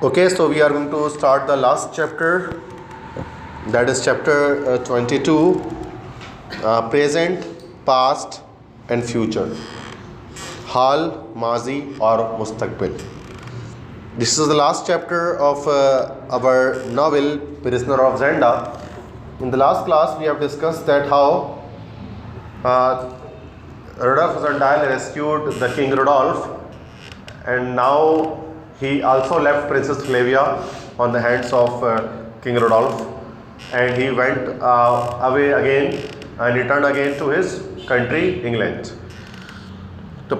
Okay, so we are going to start the last chapter, that is chapter 22, present, past and future. हाल, माजी और मुस्तकबिल. This is the last chapter of our novel Prisoner of Zenda. In the last class we have discussed that how Rudolf Zendile rescued the King Rudolph, and now he also left Princess Flavia on the hands of King Rudolph, and he went away again and returned again to his country England. तो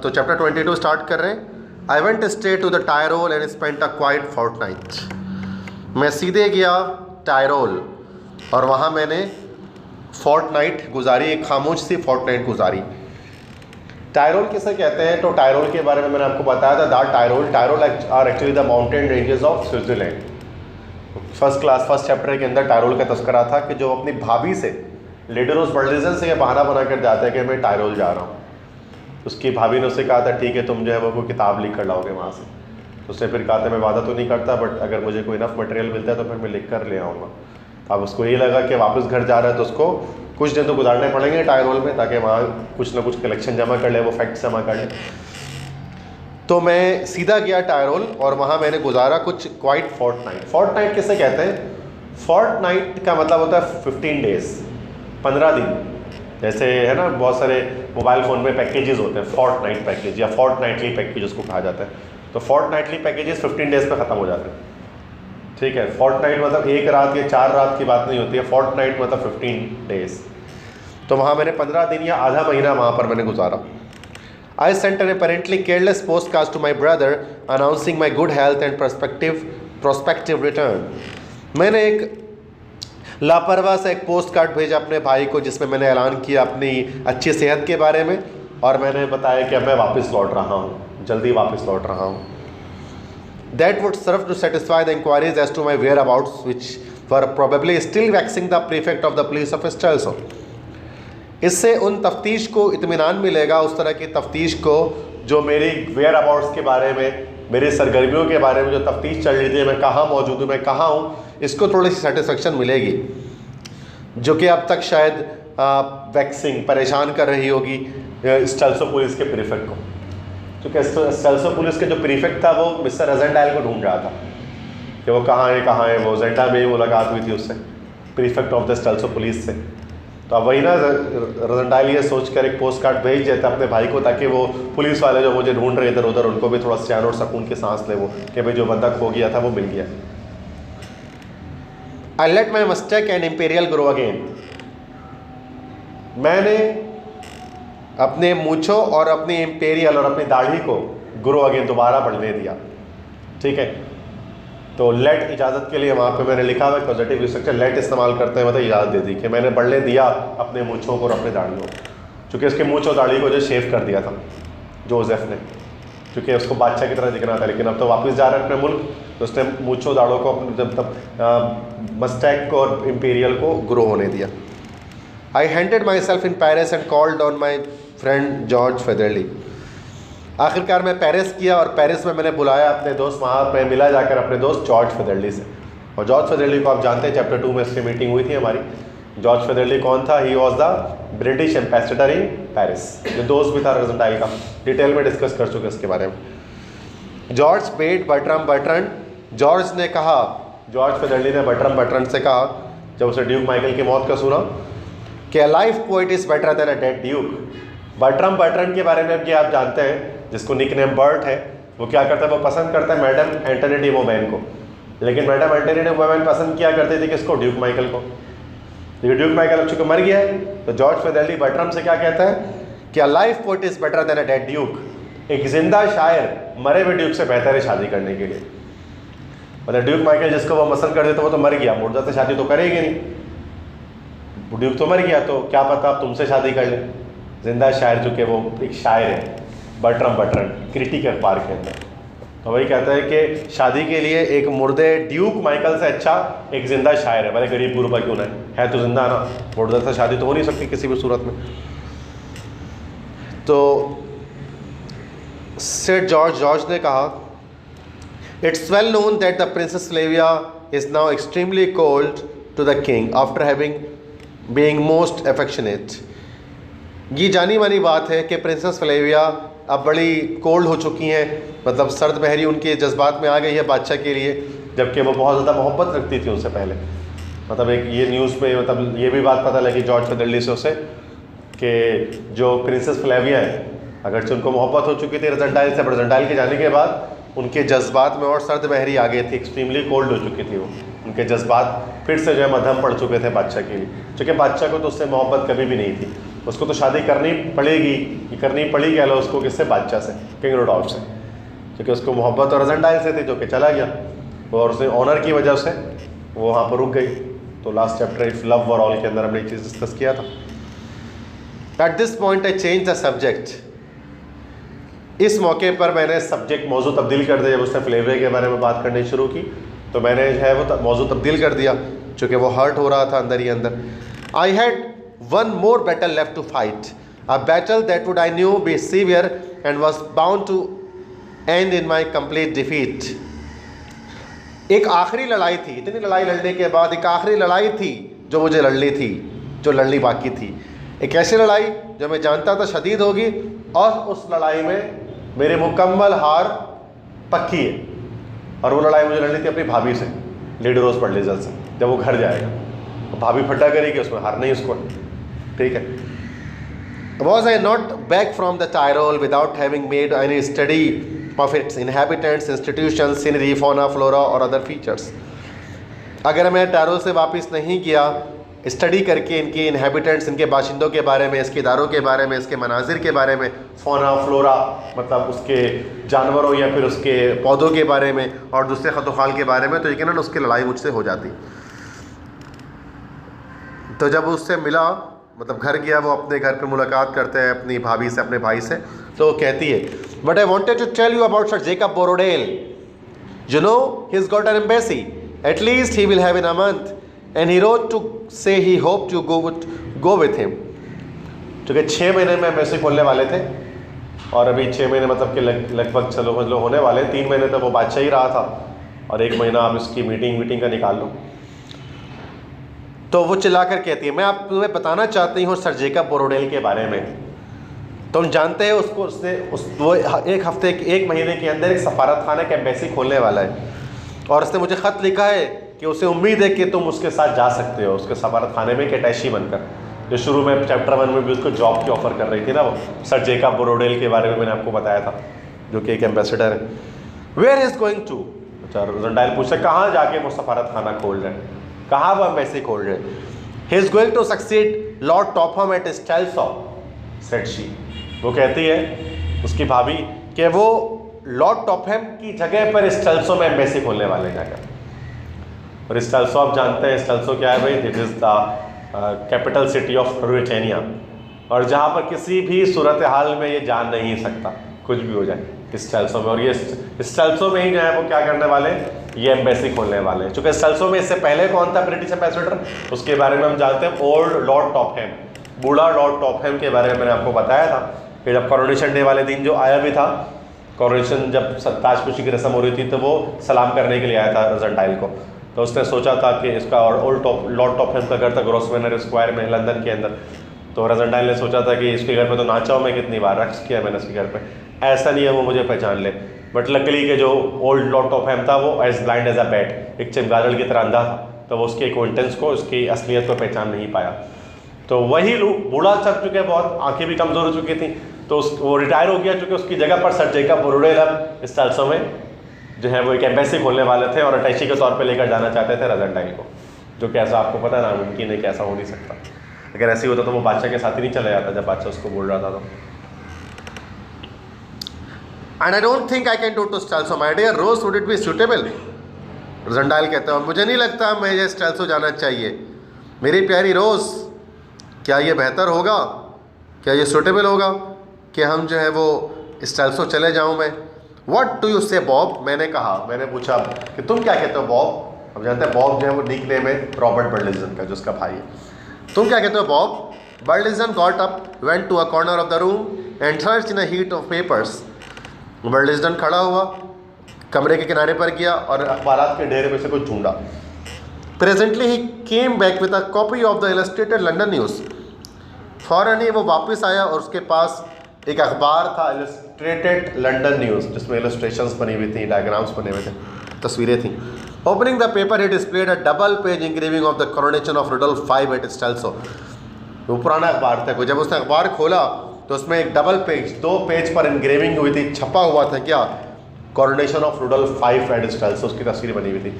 chapter 22 start कर रहे हैं. I went straight to the Tyrol and spent a quiet fortnight. मैं सीधे गया Tyrol और वहाँ मैंने फोर्टनाइट गुजारी, एक खामोश सी फोर्टनाइट गुजारी. टायरोल किसे कहते हैं? तो टायरोल के बारे में मैंने आपको बताया था. The Tyrol are actually the mountain ranges of Switzerland. First chapter के अंदर टायरोल का तस्करा था कि जो अपनी भाभी से लेडरोस बर्लिजन से यह बहाना बना कर जाता है कि मैं टायरोल जा रहा हूँ. उसकी भाभी ने उससे कहा था ठीक है तुम जो है वो कोई किताब लिख कर लाओगे वहाँ से. तो उसने फिर कहा था मैं वादा तो नहीं करता, बट अगर मुझे कोई इनफ मटेरियल मिलता है तो फिर मैं लिख कर ले आऊँगा. अब उसको ये लगा कि वापस घर जा रहा है तो उसको कुछ दिन तो गुजारने पड़ेंगे टायरोल में, ताकि वहाँ कुछ ना कुछ कलेक्शन जमा कर ले, वो फैक्ट्स जमा कर ले. तो मैं सीधा गया टायरोल और वहाँ मैंने गुजारा कुछ क्वाइट फोर्टनाइट. फोर्टनाइट किसे कहते हैं? फोर्टनाइट का मतलब होता है 15 डेज, 15 दिन. जैसे है ना बहुत सारे मोबाइल फ़ोन में पैकेजेस होते हैं, फोर्टनाइट पैकेज या फोर्टनाइटली पैकेज उसको कहा जाता है. तो फोर्टनाइटली पैकेजेस 15 डेज पे ख़त्म हो जाते हैं. ठीक है, फोर्टनाइट मतलब एक रात या 4 रात की बात नहीं होती है. फोर्टनाइट मतलब 15 डेज. तो वहाँ मैंने 15 दिन या आधा महीना वहाँ पर मैंने गुजारा. I sent an apparently careless postcard to my brother announcing my good health and prospective return. मैंने एक लापरवाह से एक पोस्ट कार्ड भेजा अपने भाई को जिसमें मैंने ऐलान किया अपनी अच्छी सेहत के बारे में, और मैंने बताया कि अब मैं वापस लौट रहा हूँ, जल्दी वापस लौट रहा हूँ. That would serve to satisfy the inquiries as to my whereabouts, which were probably still vexing the prefect of the police of Strelso. इससे उन तफ्तीश को इत्मीनान मिलेगा, उस तरह की तफ्तीश को जो मेरी whereabouts के बारे में, मेरी सरगर्मियों के बारे में जो तफ्तीश चल रही थी, मैं कहाँ मौजूद हूँ, मैं कहाँ हूँ, इसको थोड़ी सी सेटिस्फेक्शन मिलेगी, जो कि अब तक शायद वैक्सिंग परेशान कर रही होगी स्टेल्सो पुलिस के प्रीफेक्ट को. क्योंकि स्टेल्सो पुलिस के जो प्रीफेक्ट था वो मिस्टर रेजेंडाइल को ढूंढ रहा था कि वो कहाँ है. वो जेंडा में ही मुलाकात हुई थी उससे, प्रीफेक्ट ऑफ द स्टेल्सो पुलिस से. तो अब वही ना रेजेंडाइल ये सोच कर एक पोस्ट कार्ड भेज देता अपने भाई को, ताकि वो पुलिस वाले जो मुझे ढूंढ रहे इधर उधर उनको भी थोड़ा चैन और सुकून की सांस ले, वो कि भाई जो बंदा खो गया था वो मिल गया. I let my moustache and imperial grow again. मैंने अपने मूछों और अपनी इम्पेरियल और अपनी दाढ़ी को ग्रो अगेन दोबारा बढ़ने दिया. ठीक है, तो लेट इजाज़त के लिए वहाँ पे मैंने लिखा हुआ पॉजिटिव स्ट्रक्चर लेट इस्तेमाल करते हैं, मतलब इजाज़त दे दी कि मैंने बढ़ने दिया अपने मूछों को और अपने दाढ़ियों को. चूँकि उसके मूछ और दाढ़ी को जो शेव कर दिया था जोसेफ ने, क्योंकि उसको बादशाह की तरह दिखना था, लेकिन अब तो वापस जा रहा है अपने मुल्क, तो उसने मूछों दाढ़ों को जब मस्टैक को और इम्पीरियल को ग्रो होने दिया. I handed myself in Paris and called on my friend George Featherly. आखिरकार मैं पेरिस किया और पेरिस में मैंने बुलाया अपने दोस्त, वहाँ पे मिला जाकर अपने दोस्त जॉर्ज फेदरली से. और जॉर्ज फेदरली को आप जानते हैं, चैप्टर 2 में इसकी मीटिंग हुई थी हमारी. जॉर्ज फेदरली कौन था? He was the British ambassador in Paris, जो दोस्त भी था रेजेंडाइल का. डिटेल में डिस्कस कर चुके इसके बारे में. George paid Bertram. जॉर्ज ने कहा, जॉर्ज फेदरली ने बर्ट्रम से कहा जब उसे ड्यूक माइकल की मौत का सुना कि a life poet is better than a dead Duke. Bertram के बारे में कि आप जानते हैं, जिसको निकनेम बर्ट है, वो क्या करता है, वो पसंद करता है मैडम एंटनी डी बोबेन को. लेकिन मैडम एंटनी डी बोबेन पसंद किया करती थी किसको? ड्यूक माइकल को. लेकिन ड्यूक माइकल अब चूँकि मर गया है, तो जॉर्ज फेदरली बर्ट्रम से क्या कहता है कि a life poet is better than a dead Duke. एक जिंदा शायर मरे हुए ड्यूक से बेहतर है शादी करने के लिए. मतलब ड्यूक माइकल जिसको वो पसंद कर देते वो तो मर गया, मुर्दा से शादी तो करेगी नहीं. ड्यूक तो मर गया, तो क्या पता आप तुमसे शादी कर ले. जिंदा शायर चूँकि वो एक शायर है, बर्ट्रम क्रिटिक अखबार के अंदर, तो वही कहता है कि शादी के लिए एक मुर्दे ड्यूक माइकल से अच्छा एक जिंदा शायर है, भले गरीब गुरबा क्यों ना है तो जिंदा ना. मुर्दा से शादी तो हो नहीं सकती किसी भी सूरत में. तो सेठ जॉर्ज ने कहा It's well known that the Princess Flavia is now extremely cold to the king after being most affectionate. ये जानी मानी बात है कि प्रिंसेस फ्लेविया अब बड़ी कोल्ड हो चुकी हैं, मतलब सर्द बहरी उनके जज्बात में आ गई है बादशाह के लिए, जबकि वो बहुत ज़्यादा मोहब्बत रखती थी उनसे पहले। मतलब एक ये न्यूज़ में मतलब ये भी बात पता लगी जॉर्ज फेदरली से उसे कि जो प्रिंसेस फ्लेविया है, अगरचे उनको मोहब्बत हो चुकी थी रजनडाइल से, रजनडाइल के जाने के बाद उनके जज्बात में और सर्द बहरी आ गई थी, एक्सट्रीमली कोल्ड हो चुकी थी वो, उनके जज्बात फिर से जो है मध्यम पड़ चुके थे बादशाह के लिए, क्योंकि बादशाह को तो उससे मोहब्बत कभी भी नहीं थी, उसको तो शादी करनी पड़ेगी, करनी पड़ी कह लो उसको, किससे, बादशाह से, किंग रुडोल्फ से, क्योंकि उसको मोहब्बत और रजनडाइल से थी जो कि चला गया, और उसने ऑनर की वजह से वो वहाँ पर रुक गई। तो last chapter if love were all के अंदर हमने एक चीज़ डिस्कस किया था। At this point I change the subject, इस मौके पर मैंने सब्जेक्ट मौजू तब्दील कर दिया। जब उसने फ्लेविया के बारे में बात करनी शुरू की तो मैंने जो है वो मौजू तब्दील कर दिया, चूँकि वो हर्ट हो रहा था अंदर ही अंदर। I had one more battle left to fight, a battle that would I knew be severe and was bound to end in my complete defeat. एक आखिरी लड़ाई थी, इतनी लड़ाई लड़ने के बाद एक आखिरी लड़ाई थी जो मुझे लड़नी थी, जो लड़नी बाकी थी। एक ऐसी लड़ाई जो मैं जानता था शदीद होगी, और उस लड़ाई में मेरी मुकम्मल हार पक्की है, और वो लड़ाई मुझे लड़नी थी अपनी भाभी से, लेडी रोज बर्लिजन से। जब वो घर जाएगा तो भाभी फटा करेगी, उसमें हार नहीं उसको, ठीक है। Was I not back from the Tyrol without having made any study of its inhabitants, institutions, scenery, fauna, flora और other features। अगर मैं टायरोल से वापस नहीं गया स्टडी करके इनके इनहेबिटेंट्स, इनके बाशिंदों के बारे में, इसके इदारों के बारे में, इसके मनाजिर के बारे में, फ़ौना फ्लोरा मतलब उसके जानवरों या फिर उसके पौधों के बारे में और दूसरे खतोखाल के बारे में, तो यकीनन उसकी लड़ाई मुझसे हो जाती। तो जब उससे मिला, मतलब घर गया, वो अपने घर पे मुलाकात करते हैं अपनी भाभी से, अपने भाई से, तो वो कहती है, but I wanted to tell you about sir Jacob Borrodaile, you know he is got an embassy, at least he will have in a month, and he wrote to say he hope to go with him. क्योंकि 6 महीने में embassy खोलने वाले थे, और अभी 6 महीने मतलब कि लगभग चलो होने वाले, 3 महीने तक वो बादशाह ही रहा था, और 1 महीना आप इसकी मीटिंग का निकाल लो। तो वो चिल्लाकर कहती है, मैं आप तुम्हें बताना चाहती हूँ सर जेकब बोरोडेल के बारे में। तुम जानते हैं उसको, वो 1 महीने के अंदर एक सफारत खाना का एम्बेसी खोलने वाला है, और उसने मुझे ख़त लिखा है कि उसे उम्मीद है कि तुम उसके साथ जा सकते हो, उसके सफारत खाने में एक अटैची बनकर, जो शुरू में चैप्टर 1 में भी उसको जॉब की ऑफ़र कर रही थी ना, वो सर जेकब बोरोडेल के बारे में मैंने आपको बताया था, जो कि एक एम्बेसडर है। वेयर इज़ गोइंग टू, अच्छा रजनडाइल पूछे कहाँ जाके वो सफारत खाना खोल रहे हैं, कहाँ वो एम्बेसी खोल रहे हैं। He is going to succeed lord Topham at Strelsau, said she. वो कहती है उसकी भाभी कि वो लॉर्ड टॉपहम की जगह पर स्टेल्सो में एम्बेसी खोलने वाले जाकर। और स्टेल्सो आप जानते हैं स्टेल्सो क्या है भाई, it is the capital city of Ruritania, और जहाँ पर किसी भी सूरत हाल में ये जान नहीं सकता, कुछ भी हो जाए स्टेल्सो में। और ये स्टेल्सो में ही जो है वो क्या करने वाले, ये एम्बेसी खोलने वाले हैं। चूँकि स्टेल्सो में इससे पहले कौन था ब्रिटिश एम्बेसडर, उसके बारे में हम जानते हैं, ओल्ड लॉर्ड टॉपहम, बूढ़ा लॉर्ड टॉपहम के बारे में मैंने आपको बताया था कि जब कॉरोनेशन डे वाले दिन जो आया भी था, कॉरोनेशन जब ताजपोशी की रस्म हो रही थी, तो वो सलाम करने के लिए आया था रजनडाइल को। तो उसने सोचा था कि इसका और लॉर्ड टॉपहम का घर था ग्रोसवेनर स्क्वायर में लंदन के अंदर, तो रजनडाइल ने सोचा था कि इसके घर पे तो नाचा हूँ मैं कितनी बार, रक्स किया मैंने इसके घर पे, ऐसा नहीं है वो मुझे पहचान ले। बट लकली के जो ओल्ड लॉर्ड टॉपहम था वो as blind as a bat, एक चमगादड़ की तरह अंधा था, तो वो उसके एक्वेंटेंस को, उसकी असलियत को पहचान नहीं पाया। तो वही बूढ़ा चढ़ चुके, बहुत आंखें भी कमज़ोर हो चुकी थी, तो वो रिटायर हो गया, चूँकि उसकी जगह पर सर जेकब बोरोडेल अब स्टेल्सो में जो है वो एक एम्बेसी खोलने वाले थे, और अटैची के तौर पे लेकर जाना चाहते थे रजनडाइल को, जो कि ऐसा आपको पता नामुमकिन है कि ऐसा हो नहीं सकता। अगर ऐसे ही होता तो वो बादशाह के साथ ही नहीं चला जाता जब बादशाह उसको बोल रहा था। तो and I don't think I can do to Strelsau my dear Rose, would it be suitable. Rassendyll कहते हैं मुझे नहीं लगता मुझे स्टेल्सो जाना चाहिए, मेरी प्यारी रोज़, क्या ये बेहतर होगा, क्या ये सूटेबल होगा कि हम जो है वो स्टेल्सो चले जाऊँ मैं। व्हाट डू यू से बॉब, मैंने कहा, मैंने पूछा कि तुम क्या कहते हो बॉब। हम जानते हैं बॉब जो है वो निक नेम है रॉबर्ट बर्लिजन का, जो उसका भाई है। तुम क्या कहते हो Bob. Burlesdon got up, went to a corner of the room and search in a heap of papers. Burlesdon खड़ा हुआ, कमरे के किनारे पर गया और अखबारात के ढेर में से कुछ ढूंढा। Presently he came back with a copy of the illustrated London news. फ़ौरन ही वो वापस आया और उसके पास एक अखबार था, इलस्ट्रेटेड लंदन न्यूज़, जिसमें इलस्ट्रेशंस बनी हुई थी, डायग्राम्स बने हुए थे, तस्वीरें थी। Opening the paper he displayed a double page engraving of the coronation of Rudolf V at Strelsau. वो पुराना अखबार था, जब उसने अखबार खोला तो उसमें एक डबल पेज, 2 पेज पर इंग्रेविंग हुई थी, छपा हुआ था क्या, coronation of Rudolf V at Strelsau, उसकी तस्वीर बनी हुई थी।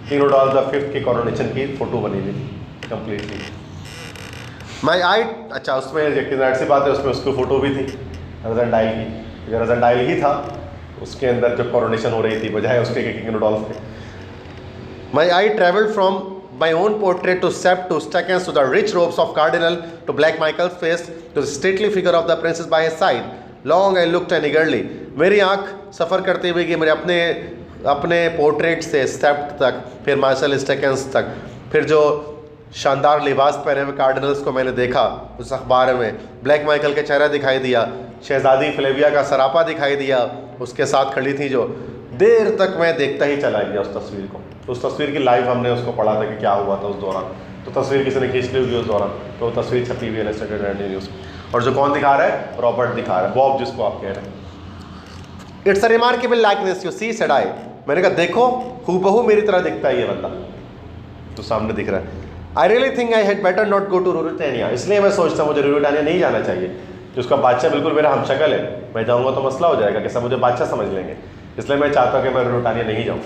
किंग रुडोल्फ V की कोरोनेशन की फ़ोटो बनी हुई थी कम्प्लीटली। माई आई, अच्छा उसमें यकीन सी बात है, उसमें उसकी फ़ोटो भी थी रजन डायल की, रजन डायल ही था उसके अंदर जो कोरोनेशन हो रही थी, बजाय उसके किंग रुडोल्फ के। My eye travelled from my own portrait to Sapt to Strakencz to the rich robes of cardinal to Black Michael's face to the stately figure of the princess by his side. Long I looked and eagerly. मेरी आँख सफ़र करते हुए कि मेरे अपने portrait से सेप्ट तक, फिर मार्शल स्टेकेंस तक, फिर जो शानदार लिबास पहने हुए कार्डिनल्स को मैंने देखा उस अखबार में, ब्लैक माइकल का चेहरा दिखाई दिया, शहजादी फ्लेविया का सरापा दिखाई दिया, उसके साथ खड़ी थी जो। देर तक मैं देखता ही चला गया उस तस्वीर को। उस तस्वीर की लाइव हमने उसको पढ़ा था कि क्या हुआ था उस दौरान, तो तस्वीर किसी ने खींच ली होगी उस दौरान, तो वो तस्वीर छपी हुई है इलस्ट्रेटेड लंदन न्यूज़। और जो कौन दिखा रहा है, रॉबर्ट दिखा रहा है, बॉब जिसको आप कह रहे हैं। It's a remarkable likeness you see, said I. मैंने कहा देखो, हूबहू मेरी तरह दिखता है ये बंदा, तो सामने दिख रहा है। I really think I had better not go to Ruritania. इसलिए मैं सोचता हूँ मुझे रूरिटानिया नहीं जाना चाहिए, कि उसका बादशाह बिल्कुल मेरा हमशक्ल है, मैं जाऊँगा तो मसला हो जाएगा कि सब मुझे बादशाह समझ लेंगे, इसलिए मैं चाहता हूँ कि मैं रूरिटानिया नहीं जाऊँ।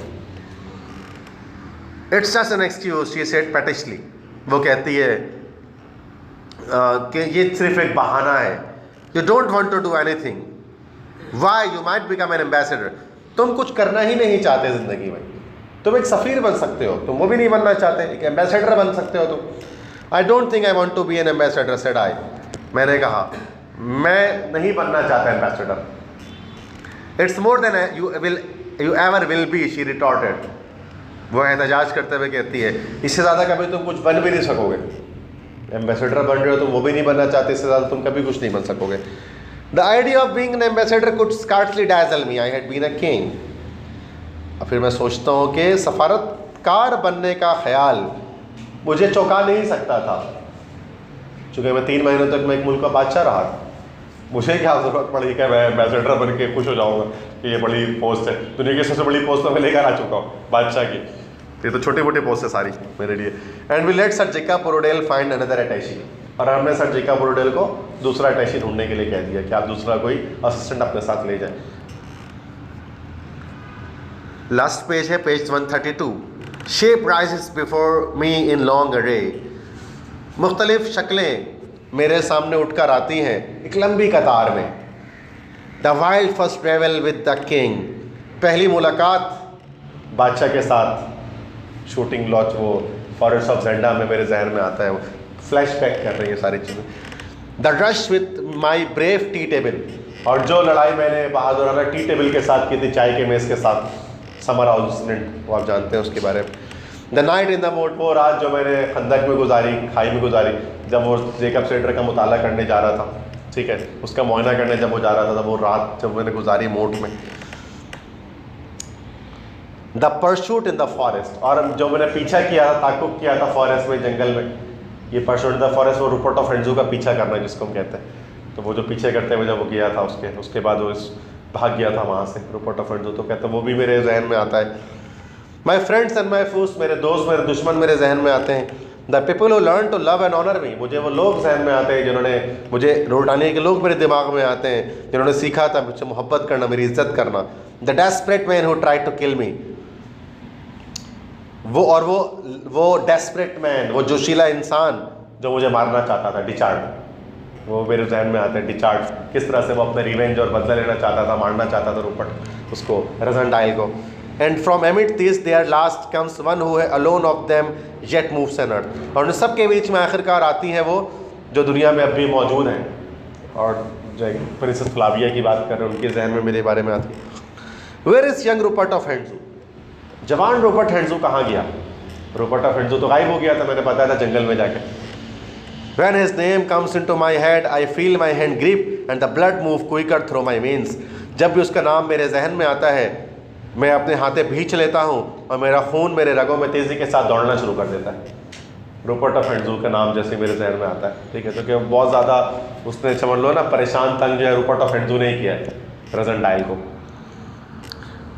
It's just an excuse, she said pettishly. वो कहती है कि ये सिर्फ एक बहाना है। You don't want to do anything, why you might become an ambassador. तुम कुछ करना ही नहीं चाहते ज़िंदगी में, तुम एक सफ़ीर बन सकते हो, तुम वो भी नहीं बनना चाहते, एक एम्बेसडर बन सकते हो तुम। I don't think I want to be an ambassador, said I. मैंने कहा मैं नहीं बनना चाहता ambassador. It's more than you ever will be, she retorted. वो एहतजाज करते हुए कहती है इससे ज़्यादा कभी तुम कुछ बन भी नहीं सकोगे। एम्बेसडर बन रहे हो तुम, वो भी नहीं बनना चाहते, इससे ज़्यादा तुम कभी कुछ नहीं बन सकोगे। The idea of being an ambassador could scarcely dazzle me, I had been a king. और फिर मैं सोचता हूँ कि सफारतकार बनने का ख्याल मुझे चौंका नहीं सकता था, चूँकि मैं 3 महीनों तक मैं एक मुल्क का बादशाह रहा था। मुझे क्या ज़रूरत पड़ी कि मैं एम्बेसडर बन के खुश हो जाऊँगा कि ये बड़ी पोस्ट है, दुनिया की सबसे बड़ी पोस्ट तो मैं लेकर आ चुका हूँ बादशाह की, ये तो छोटी मोटी पोस्ट है सारी मेरे लिए। And we let sir Jacob Borrodaile find another attache. और हमने सर जेकब बोरोडेल को दूसरा अटैची ढूंढने के लिए कह दिया कि आप दूसरा कोई असिस्टेंट अपने साथ ले जाए। लास्ट पेज है, page 132। Shape rises before me in long अरे। मुख्तलिफ शक्लें मेरे सामने उठकर आती हैं एक लंबी कतार में। The wild first travel with the king. पहली मुलाकात बादशाह के साथ, शूटिंग लॉन्च, वो फॉरेस्ट ऑफ जेंडा में मेरे जहन में आता है, वो फ्लैश बैक कर रही है सारी चीज़ें। The rush with my brave tea table. और जो लड़ाई मैंने बहादुराना टी टेबल के साथ की थी, चाय के मेज़ के साथ, समर हाउस इंसिडेंट, वो आप जानते हैं उसके बारे में। द नाइट इन द मोट, वो रात जो मैंने खंदक में गुजारी, खाई में गुजारी, जब वो जेकब स्लेटर का मुताला करने जा रहा था, ठीक है, उसका मुआयना करने जब वो जा रहा था, तब वो रात जब मैंने गुजारी मोट में। The pursuit in the forest, और जो मैंने पीछा किया था, ताकुब किया था फॉरेस्ट में, जंगल में, ये परसूट इन द फॉरेस्ट वो रूपर्ट ऑफ हेंड्जू का पीछा करना जिसको हम कहते हैं। तो वो जो पीछे करते हुए जब वो गया था, उसके बाद वो भाग गया था वहाँ से, रूपर्ट ऑफ हेंड्जू, तो कहते वो भी मेरे जहन में आता है। माई फ्रेंड्स एंड माई फूस, मेरे दोस्त मेरे दुश्मन मेरे जहन में आते हैं। The people who learn to love and honour me, मुझे वो लोग जहन में आते हैं जिन्होंने मुझे, रूरिटानिया के लोग मेरे दिमाग में आते हैं जिन्होंने सीखा था मुझसे मोहब्बत करना, मेरी इज्जत करना। The desperate man who tried to kill me, वो डेस्परेट मैन, वो जोशीला इंसान जो मुझे मारना चाहता था, डिचार्ड, वो मेरे जहन में आता है। डिचार्ड किस तरह से वो अपने रिवेंज और बदला लेना चाहता था, मारना चाहता था रूपर्ट उसको, रजन डायल को। And from amid this their last comes one who है alone of them yet moves on earth. और उन सब के बीच में आखिरकार आती है वो जो दुनिया में अब भी मौजूद हैं, और जो प्रिंसेस फ्लाविया की बात कर रहे हैं, उनके जहन में मेरे बारे में आती है। Where is young Rupert of Hentzau, जवान रूपर्ट हेंड्जू कहाँ गया? रूपर्ट ऑफ हेंड्जू तो गायब हो गया था, मैंने बताया था जंगल में जाके। When his name comes into my head, I feel my hand grip and the blood move quicker through my veins. जब भी उसका नाम मेरे जहन में आता है, मैं अपने हाथे भींच लेता हूँ और मेरा खून मेरे रगों में तेज़ी के साथ दौड़ना शुरू कर देता है। रूपर्ट ऑफ हेंड्जूल का नाम जैसे मेरे जहन में आता है, ठीक है, क्योंकि बहुत ज़्यादा उसने समझ लो ना परेशान तंग जो है रूपर्ट ऑफ हेंड्जूल ने ही किया है प्रेजेंट डायल को।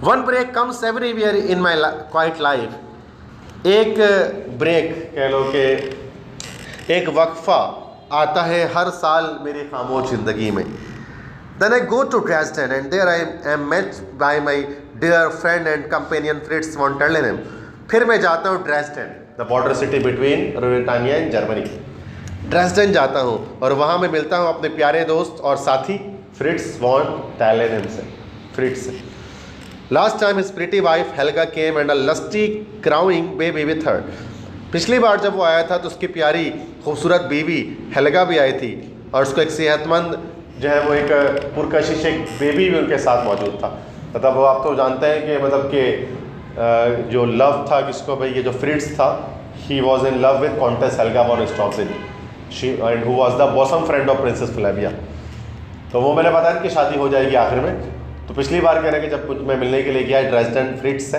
One break comes everywhere in my quiet life. एक ब्रेक कह लो कि एक वक्फा आता है हर साल मेरी खामोश ज़िंदगी में। Then I go to Dresden and there I am met by my dear friend and companion Fritz von Terlingen. फिर मैं जाता हूँ Dresden, the border city between Britannia and Germany. Dresden जाता हूँ और वहाँ मैं मिलता हूँ अपने प्यारे दोस्त और साथी फ्रिट्स वॉन टैलेनेन से, फ्रिट्स से। Last time his pretty wife Helga came and a lusty crowing baby with her. पिछली बार जब वो आया था तो उसकी प्यारी खूबसूरत बीवी हेल्गा भी आई थी और उसको एक सेहतमंद जो है वो एक पुरकशिश एक बेबी भी उनके साथ मौजूद था। मतलब वो आप तो जानते हैं कि मतलब कि जो लव था किसको भाई, ये जो फ्रिट्स था he was in love with countess Helga von Strofzin she and who was the bosom friend of princess Flavia. तो वो मैंने बताया कि शादी हो जाएगी आखिर में। तो पिछली बार कह रहे कि जब कुछ मैं मिलने के लिए गया ड्रेसडेन फ्रिट्स से,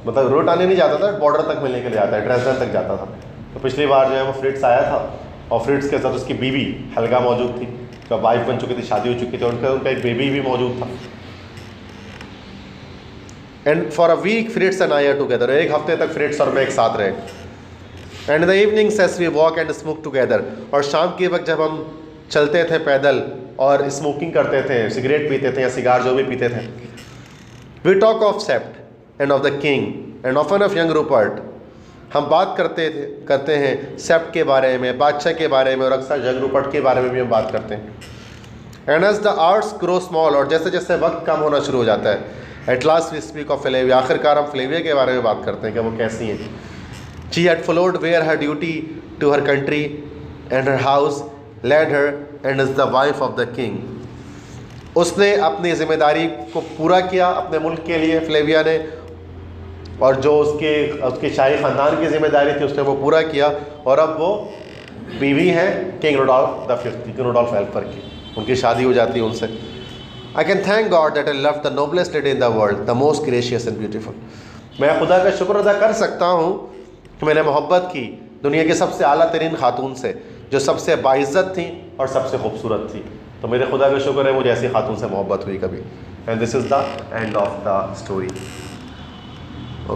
मतलब रोड आने नहीं जाता था, बॉर्डर तक मिलने के लिए आता है, ड्रेसडेन तक जाता था। तो पिछली बार जो है वो फ्रिट्स आया था और फ्रिट्स के साथ उसकी बीवी हेल्गा मौजूद थी, उसका वाइफ बन चुकी थी, शादी हो चुकी थी, उनका एक बेबी भी मौजूद था। And for a week Fritz and I are together, एक हफ्ते तक फ्रिट्स और मैं एक साथ रहे। And in the evenings as we walk and smoke together, और शाम के वक्त जब हम चलते थे पैदल और स्मोकिंग करते थे, सिगरेट पीते थे या सिगार जो भी पीते थे। We talk of Sapt and of the king and often of young Rupert, हम बात करते हैं सेप्ट के बारे में, बादशाह के बारे में, और अक्सर यंग रूपर्ट के बारे में भी हम बात करते हैं। And as the hours grow small, और जैसे जैसे वक्त कम होना शुरू हो जाता है, at last we speak of Flavia, आखिरकार हम फ्लेविया के बारे में बात करते हैं कि वो कैसी हैं। She had followed where her duty to her country and her house led her and is the wife of the king. उसने अपनी जिम्मेदारी को पूरा किया अपने मुल्क के लिए फ्लेविया ने, और जो उसके शाही ख़ानदान की जिम्मेदारी थी उसने वो पूरा किया, और अब वो बीवी हैं King Rudolf the Fifth, King Rudolf हेल्पर की, उनकी शादी हो जाती है उनसे। I can thank God that I love the noblest lady in the world, the most gracious and beautiful. मैं खुदा का शुक्र अदा कर सकता हूँ कि मैंने मोहब्बत की दुनिया की सबसे आला तरीन खातून से, जो सबसे बाइज़्ज़त थी और सबसे खूबसूरत थी। तो मेरे खुदा का शुक्र है मुझे ऐसी खातून से मोहब्बत हुई कभी। And this is the end of the story.